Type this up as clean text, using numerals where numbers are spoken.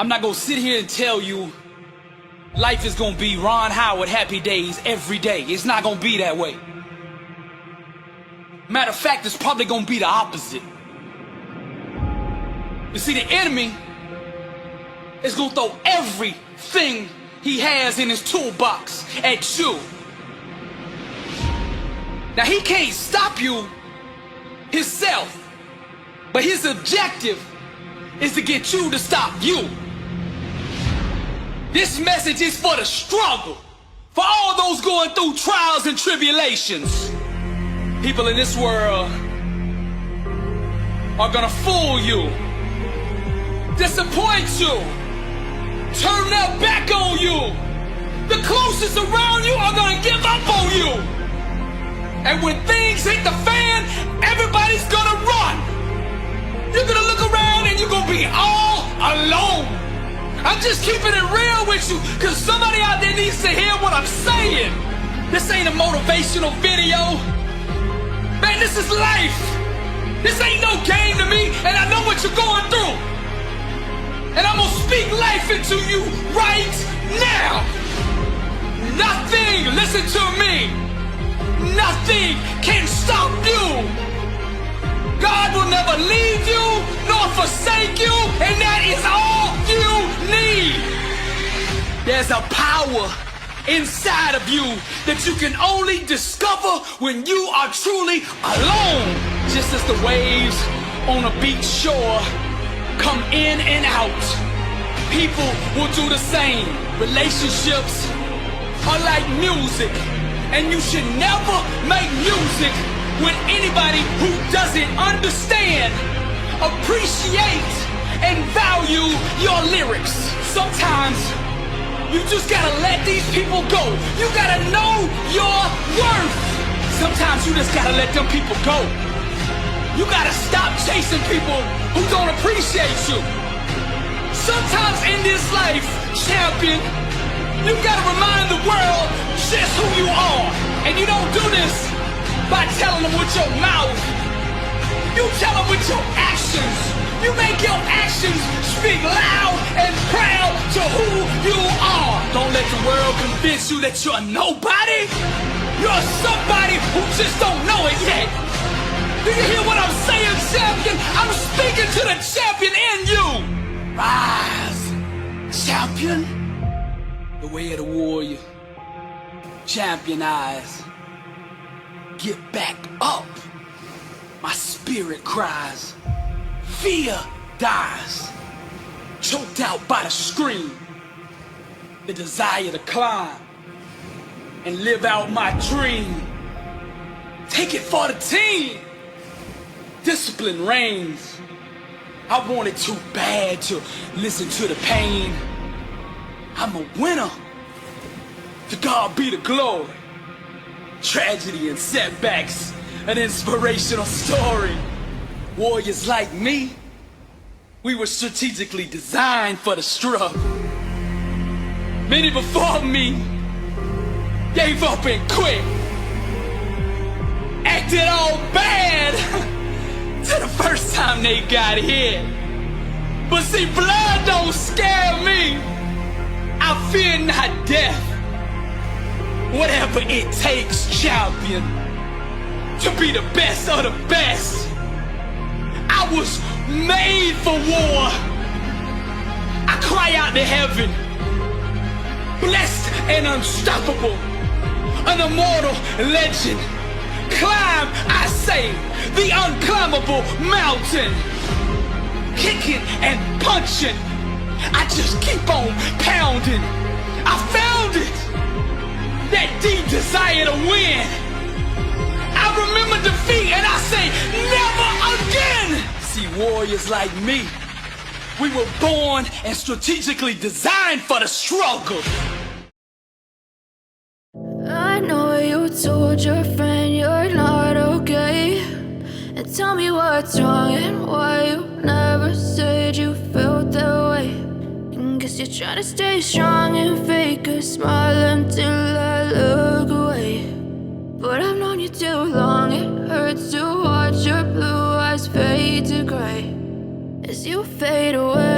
I'm not gonna sit here and tell you life is gonna be Ron Howard happy days every day. It's not gonna be that way. Matter of fact, it's probably gonna be the opposite. You see, the enemy is gonna throw everything he has in his toolbox at you. Now, he can't stop you himself, but his objective is to get you to stop you. This message is for the struggle, for all those going through trials and tribulations. People in this world are gonna fool you, disappoint you, turn their back on you. The closest around you are gonna give up on you. And when things hit the fan, everybody's gonna run. You're gonna look around and you're gonna be all alone. I'm just keeping it real with you, cause somebody out there needs to hear what I'm saying. This ain't a motivational video. Man, this is life. This ain't no game to me, and I know what you're going through. And I'm gonna speak life into you right now. Nothing, listen to me, nothing can stop you. God will never leave you nor forsake you, and that is all you need. There's a power inside of you that you can only discover when you are truly alone. Just as the waves on a beach shore come in and out, people will do the same. Relationships are like music, and you should never make music with anybody who doesn't understand, appreciate, and value your lyrics. Sometimes you just gotta let these people go. You gotta know your worth. Sometimes you just gotta let them people go. You gotta stop chasing people who don't appreciate you. Sometimes in this life, champion, you gotta remind the world just who you are. And you don't do this by telling them with your mouth. You tell them with your actions. You make your actions speak loud and proud to who you are. Don't let the world convince you that you're nobody. You're somebody who just don't know it yet. Do you hear what I'm saying, champion? I'm speaking to the champion in you. Rise, champion. The way of the warrior. Champion eyes. Get back up. My spirit cries. Fear dies. Choked out by the scream. The desire to climb and live out my dream. Take it for the team. Discipline reigns. I wanted too bad to listen to the pain. I'm a winner. To God be the glory. Tragedy and setbacks, an inspirational story. Warriors like me, we were strategically designed for the struggle. Many before me gave up and quit, acted all bad till the first time they got hit. But see, blood don't scare me. I fear not death. Whatever it takes, champion, to be the best of the best. I was made for war. I cry out to heaven, blessed and unstoppable, an immortal legend. Climb, I say, the unclimbable mountain. Kicking and punching, I just keep on pounding. I found it. That deep desire to win. I remember defeat and I say never again. See, warriors like me, we were born and strategically designed for the struggle. I know you told your friend you're not okay, and tell me what's wrong and why you never said you felt that way. Guess you're trying to stay strong and fake a smile until I look away. But I've known you too long, it hurts to watch your blue eyes fade to gray as you fade away.